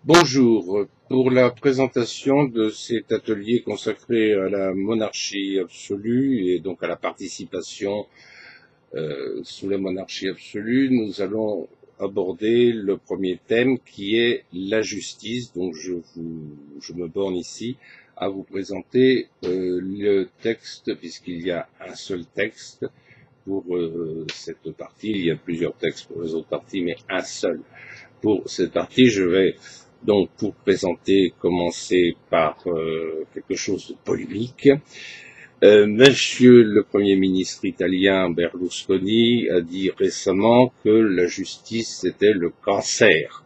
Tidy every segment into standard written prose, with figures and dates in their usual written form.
Bonjour. Pour la présentation de cet atelier consacré à la monarchie absolue et donc à la participation sous la monarchie absolue, nous allons aborder le premier thème qui est la justice. Donc je me borne ici à vous présenter le texte, puisqu'il y a un seul texte pour cette partie. Il y a plusieurs textes pour les autres parties, mais un seul pour cette partie. Je vais donc, pour présenter, commencer par quelque chose de polémique. Monsieur le Premier ministre italien Berlusconi a dit récemment que la justice était le cancer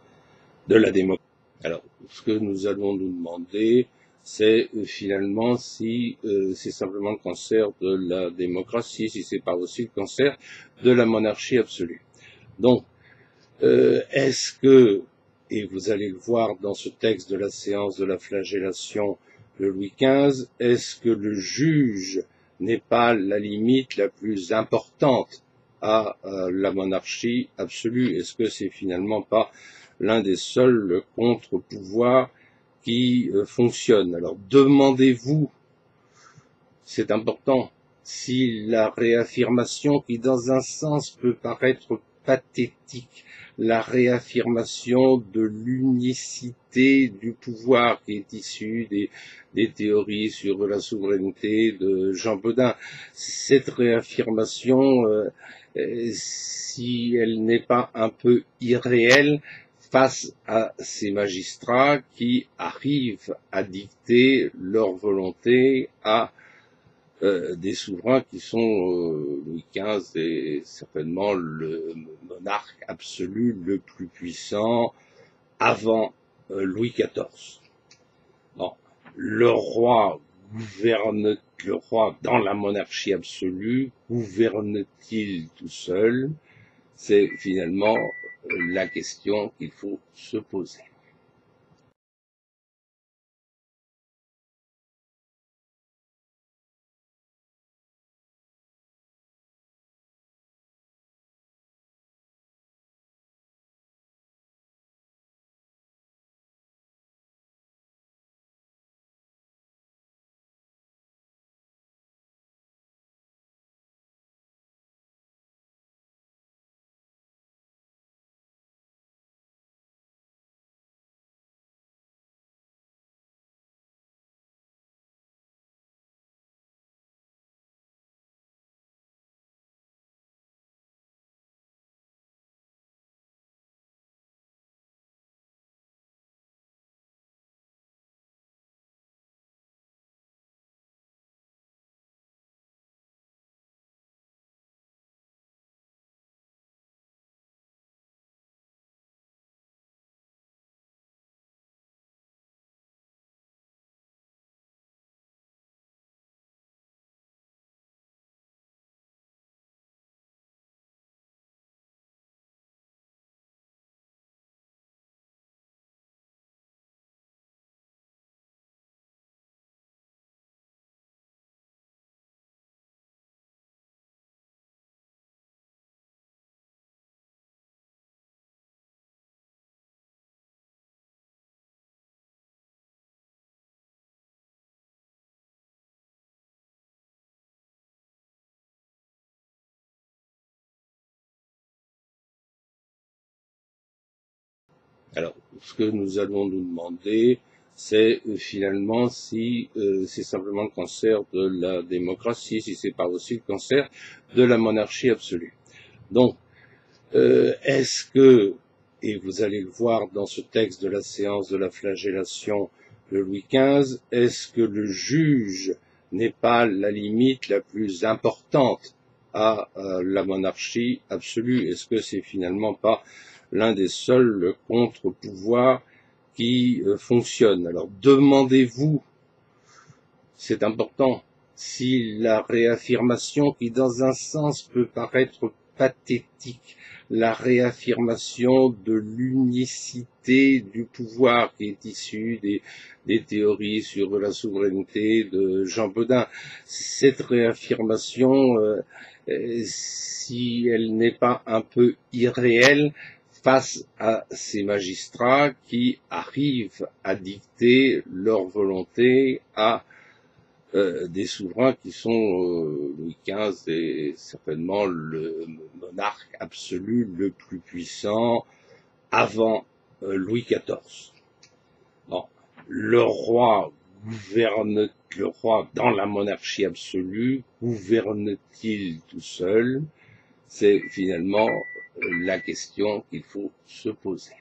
de la démocratie. Alors, ce que nous allons nous demander, c'est finalement si c'est simplement le cancer de la démocratie, si c'est pas aussi le cancer de la monarchie absolue. Donc, est-ce que, et vous allez le voir dans ce texte de la séance de la flagellation de Louis XV, est-ce que le juge n'est pas la limite la plus importante à la monarchie absolue? Est-ce que c'est finalement pas l'un des seuls contre-pouvoirs qui fonctionne? Alors demandez-vous, c'est important, si la réaffirmation qui dans un sens peut paraître pathétique, la réaffirmation de l'unicité du pouvoir qui est issue des théories sur la souveraineté de Jean Bodin, cette réaffirmation, si elle n'est pas un peu irréelle face à ces magistrats qui arrivent à dicter leur volonté à des souverains qui sont Louis XV est certainement le monarque absolu le plus puissant avant Louis XIV. Bon, le roi le roi dans la monarchie absolue gouverne-t-il tout seul? C'est finalement la question qu'il faut se poser. Alors, ce que nous allons nous demander, c'est finalement si c'est simplement le cancer de la démocratie, si c'est pas aussi le cancer de la monarchie absolue. Donc, est-ce que, et vous allez le voir dans ce texte de la séance de la flagellation de Louis XV, est-ce que le juge n'est pas la limite la plus importante à la monarchie absolue? Est-ce que c'est finalement pas l'un des seuls contre-pouvoirs qui fonctionne? Alors demandez-vous, c'est important, si la réaffirmation qui dans un sens peut paraître pathétique, la réaffirmation de l'unicité du pouvoir qui est issue des théories sur la souveraineté de Jean Bodin, cette réaffirmation, si elle n'est pas un peu irréelle face à ces magistrats qui arrivent à dicter leur volonté à des souverains qui sont Louis XV est certainement le monarque absolu le plus puissant avant Louis XIV. Bon, le roi dans la monarchie absolue, gouverne-t-il tout seul? C'est finalement la question qu'il faut se poser.